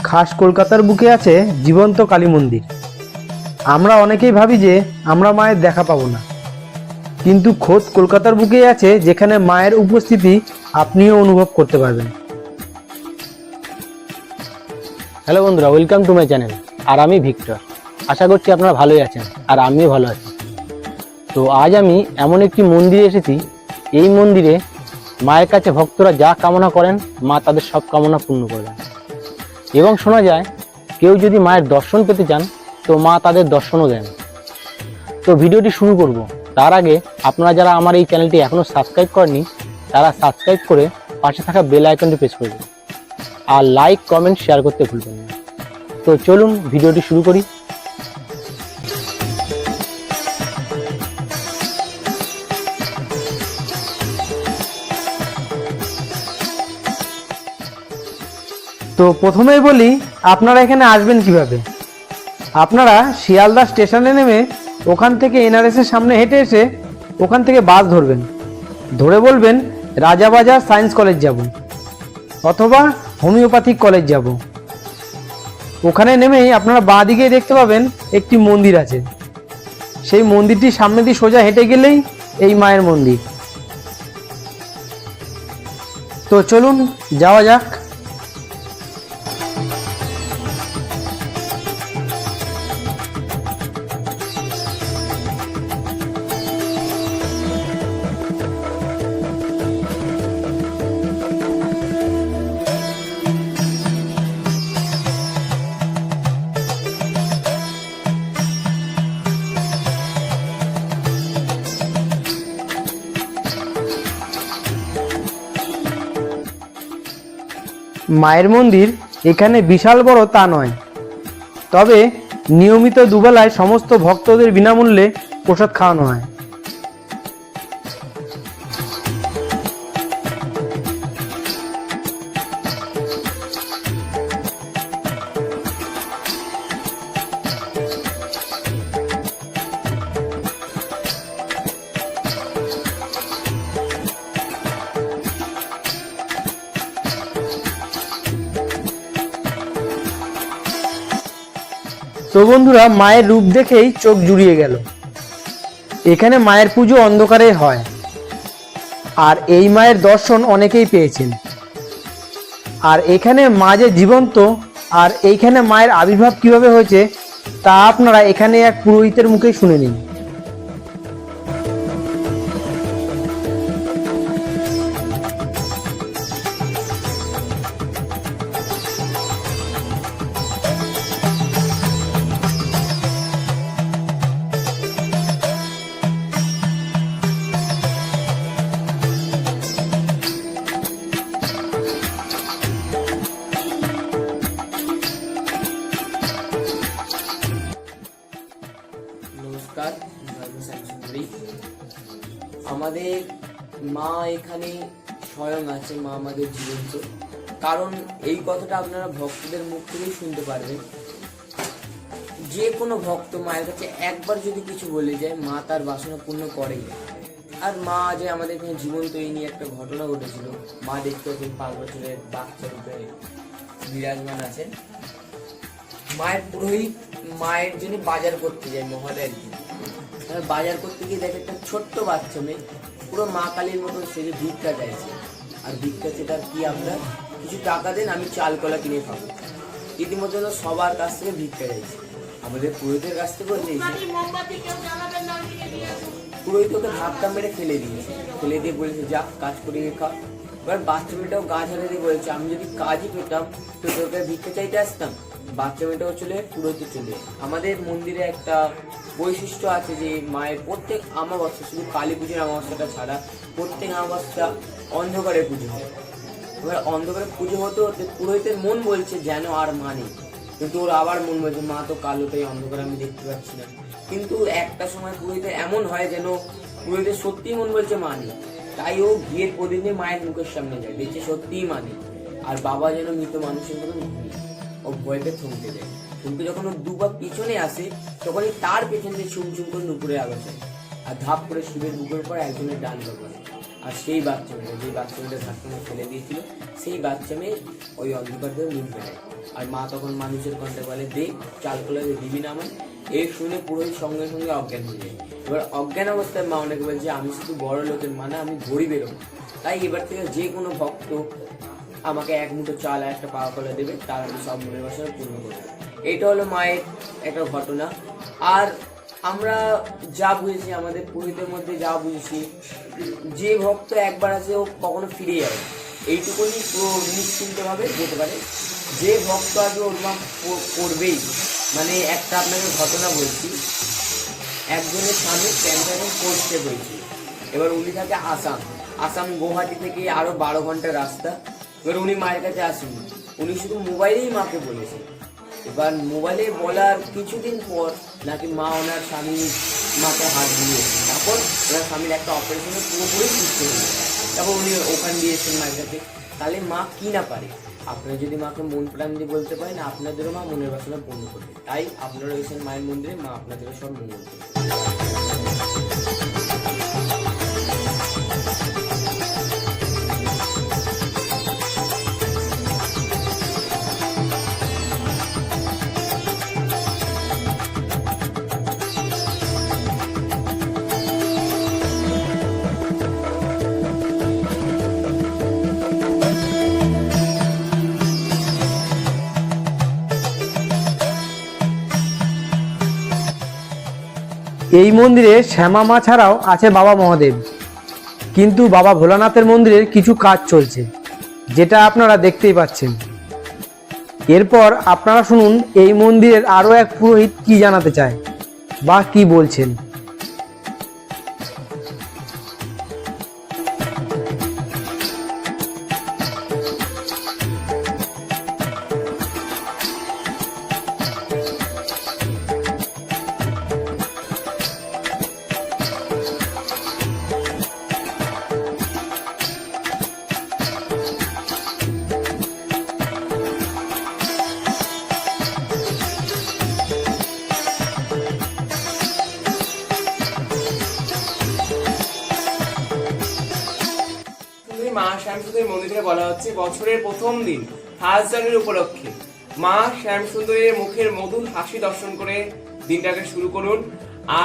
খাস কলকাতার বুকে আছে জীবন্ত কালী মন্দির। আমরা অনেকেই ভাবি যে আমরা মায়ের দেখা পাবো না, কিন্তু খোদ কলকাতার বুকেই আছে যেখানে মায়ের উপস্থিতি আপনিও অনুভব করতে পারবেন। হ্যালো বন্ধুরা, ওয়েলকাম টু মাই চ্যানেল। আর আমি ভিক্টর। আশা করছি আপনারা ভালোই আছেন, আর আমিও ভালো আছি। তো আজ আমি এমন একটি মন্দিরে এসেছি। এই মন্দিরে মায়ের কাছে ভক্তরা যা কামনা করেন, মা তাদের সব কামনা পূর্ণ করেন। এবং শোনা যায়, কেউ যদি মায়ের দর্শন পেতে চান তো মা তাদের দর্শনও দেন। তো ভিডিওটি শুরু করব তার আগে আপনারা যারা আমার এই চ্যানেলটি এখনও সাবস্ক্রাইব করেননি, তারা সাবস্ক্রাইব করে পাশে থাকা বেল আইকনটি প্রেস করবেন, আর লাইক কমেন্ট শেয়ার করতে ভুলবেন না। তো চলুন ভিডিওটি শুরু করি। তো প্রথমেই বলি, আপনারা এখানে আসবেন কিভাবে। আপনারা শিয়ালদা স্টেশনে নেমে ওখান থেকে এনআরএস এর সামনে হেঁটে এসে ওখান থেকে বাস ধরবেন। ধরে বলবেন রাজাবাজার সায়েন্স কলেজ যাব, অথবা হোমিওপ্যাথিক কলেজ যাব। ওখানে নেমেই আপনারা বাঁ দিকে দেখতে পাবেন একটি মন্দির আছে। সেই মন্দিরটির সামনে দিয়ে সোজা হেঁটে গেলেই এই মায়ের মন্দির। তো চলুন যাওয়া যাক। মায়ের মন্দির এখানে বিশাল বড় তা নয়, তবে নিয়মিত দুবেলায় সমস্ত ভক্তদের বিনামূল্যে প্রসাদ খাওয়ানো হয়। তো বন্ধুরা, মায়ের রূপ দেখেই চোখ জুড়িয়ে গেল। এখানে মায়ের পুজো অন্ধকারে হয়, আর এই মায়ের দর্শন অনেকেই পেয়েছেন। আর এখানে মা যে জীবন্ত, আর এইখানে মায়ের আবির্ভাব কিভাবে হয়েছে তা আপনারা এখানে এক পুরোহিতের মুখেই শুনে নিন। নমস্কার, আমাদের মা এখানে স্বয়ং আছে। মা আমাদের জীবন্ত, কারণ এই কথাটা আপনারা ভক্তদের মুখ থেকেই শুনতে পারবেন। যে কোনো ভক্ত মায়ের কাছে একবার যদি কিছু বলে যায়, মা তার বাসনা পূর্ণ করেই। আর মা যে আমাদের এখানে জীবন্ত, এই নিয়ে একটা ঘটনা ঘটেছিল। মা দেখতে পাচ্ছেন 5 বছরের বাচ্চা রূপে বিরাজমান আছেন। মায়ের পুরোহিত মায়ের জন্য বাজার করতে যায় মহলে একদিন। বাজার করতে গিয়ে দেখে একটা ছোট্ট বাচ্চা মেয়ে পুরো মা কালীর মতন সেজে ভিক্ষা চাইছে। আর ভিক্ষা চেয়ে তার কি, আপনার কিছু টাকা দেন, আমি চাল কলা কিনে খাবো। ইতিমধ্যে সবার কাছ থেকে ভিক্ষা চাইছে, আমাদের পুরোহিতের কাছ থেকেও চেয়েছে। পুরোহিত ওকে ধাক্কা মেরে ফেলে দিয়েছে। ফেলে দিয়ে বলেছে, যা কাজ করিয়ে খা। এবার বাচ্চা মেয়েটাও গা ঝাড়ে দিয়ে বলেছে, আমি যদি কাজই পেতাম তো তোকে ভিক্ষা চাইতে আসতাম। বাচ্চা মেয়েটাও চলে, পুরোহিত চলে। আমাদের মন্দিরে একটা বৈশিষ্ট্য আছে যে মায়ের প্রত্যেক অমাবস্যা, শুধু কালী পুজোর অমাবস্যাটা ছাড়া প্রত্যেক অমাবস্যা অন্ধকারে পুজো হয়। এবার অন্ধকারে পুজো হতে হতে পুরোহিতের মন বলছে যেন আর মা নেই, কিন্তু ওর আবার মন বলছে মা তো কালো, তাই অন্ধকারে আমি দেখতে পাচ্ছি না। কিন্তু একটা সময় পুরোহিতের এমন হয় যেন পুরোহিতের সত্যিই মন বলছে মা নেই, তাই ও গিয়ে প্রতিদিন মায়ের মুখের সামনে যায়, দেখছে সত্যিই মা নেই। আর বাবা যেন মৃত মানুষের মতন ঘুমিয়ে, ও ভয়তে থমকে যায়। কিন্তু যখন ও দুবার পিছনে আসে, তখনই তার পেছন দিয়ে ছুম ছুম করে নুপুরের আওয়াজ হয়, আর ধাপ করে শিবের বুকের উপর একজনের ডান করে। আর সেই বাচ্চা মেয়ে, যে বাচ্চা মেয়েটা ধাক্কা ফেলে দিয়েছিল, সেই বাচ্চা মেয়ে ওই অন্ধকার দিয়ে মুখ বেড়ায়। আর মা তখন মানুষের কণ্ঠে বলে, দে চাল কলে দিবি না আমার। এই শুনে পুরোহিত সঙ্গে সঙ্গে অজ্ঞান হয়ে যায়। এবার অজ্ঞান অবস্থায় মা অনেকে বলছে, আমি শুধু বড় লোকের মানে আমি গরিবেরও, তাই এবার থেকে যে কোনো ভক্ত আমাকে এক মুঠো চাল আর একটা পাওয়া করে দেবে, তার আমি সব মনের বাসনা পূর্ণ করবো। এইটা হলো মায়ের একটা ঘটনা। আর আমরা যা বুঝেছি, আমাদের পুরোহিতের মধ্যে যা বুঝেছি, যে ভক্ত একবার আসে ও কখনো ফিরে যাবে, এইটুকুনি পুরো নিশ্চিন্তভাবে যেতে পারে। যে ভক্ত আগে ওর মা করবেই। মানে একটা আপনাকে ঘটনা বলছি, একজনের স্বামী ক্যান্সারের করতে হয়েছে। এবার উনি থাকে আসাম গুয়াহাটি থেকে আরো 12 ঘন্টার রাস্তা। এবার উনি মায়ের কাছে আসেনি, উনি শুধু মোবাইলেই মাকে বলেছে। এবার মোবাইলে বলার কিছুদিন পর নাকি মা ওনার স্বামী মাকে হাত দিয়েছে। তারপর ওনার স্বামীর একটা অপারেশনে পুরোপুরি সুস্থ হয়ে যায়। তারপর উনি ওখান দিয়েছেন মায়ের কাছে। তাহলে মা কি না পারে, আপনারা যদি মাকে মন প্রাণ দিয়ে বলতে পারেন, আপনাদেরও মা মনের বাসনা পূর্ণ করবে। তাই আপনারা এসেছেন মায়ের মন্দিরে, মা আপনাদেরও সব মঙ্গল করবে। এই মন্দিরে শ্যামা মা ছাড়াও আছে বাবা মহাদেব, কিন্তু বাবা ভোলানাথের মন্দিরের কিছু কাজ চলছে, যেটা আপনারা দেখতেই পাচ্ছেন। এরপর আপনারা শুনুন এই মন্দিরের আরও এক পুরোহিত কি জানাতে চায় বা কি বলছেন। মা শ্যামসুন্দরী মন্দির থেকে বলা হচ্ছে, বছরের প্রথম দিন ফার্স্ট জানুয়ারি উপলক্ষে মা শ্যামসুন্দরীর মুখের মধুর হাসি দর্শন করে দিনটাকে শুরু করুন।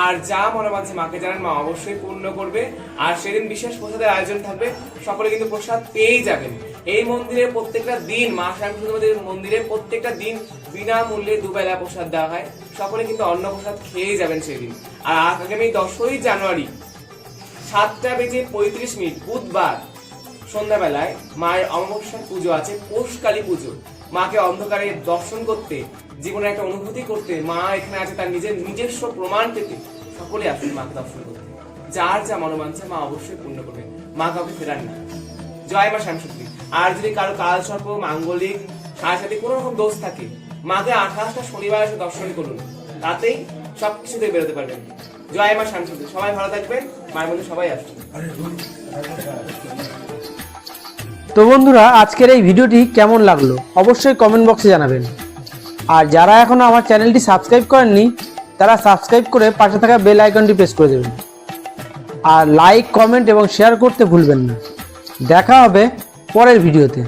আর যা মনে মাঝে মাকে জানেন, মা অবশ্যই পূর্ণ করবে। আর সেদিন বিশেষ প্রসাদের আয়োজন থাকবে, সকলে কিন্তু প্রসাদ পেয়েই যাবেন। এই মন্দিরে প্রত্যেকটা দিন, মা শ্যামসুন্দরীর মন্দিরে প্রত্যেকটা দিন বিনামূল্যে দুবেলা প্রসাদ দেওয়া হয়। সকলে কিন্তু অন্ন প্রসাদ খেয়েই যাবেন সেদিন। আর আগামী 10ই জানুয়ারি 7:35 বুধবার সন্ধ্যাবেলায় মায়ের অমাবস্যার পুজো আছে, পৌষকালী পুজো। মাকে অন্ধকারে দর্শন করতে, জীবনের একটা অনুভূতি করতে মা এখানে আছে, তার নিজস্ব প্রমাণ পেতে সকলে আসুন মাকে দর্শন করতে। যার যা মনোবাঞ্ছা মা অবশ্যই পূর্ণ করবে, মা কাউকে ফেরান না। জয় মা শ্যামসুন্দরী। আর যদি কারো কাল সর্প, মাঙ্গলিক, সাথে কোনো রকম দোষ থাকে, মাকে 28টা শনিবার এসে দর্শন করুন, তাতেই সবকিছু থেকে বেরোতে পারবেন। জয় মা শ্যামসুন্দরী। সবাই ভালো থাকবেন, মায়ের মধ্যে সবাই আসুন। তো বন্ধুরা, আজকের এই ভিডিওটি কেমন লাগলো অবশ্যই কমেন্ট বক্সে জানাবেন। আর যারা এখনো আমার চ্যানেলটি সাবস্ক্রাইব করেননি, তারা সাবস্ক্রাইব করে পাশে থাকা বেল আইকনটি প্রেস করে দেবেন। আর লাইক, কমেন্ট এবং শেয়ার করতে ভুলবেন না। দেখা হবে পরের ভিডিওতে।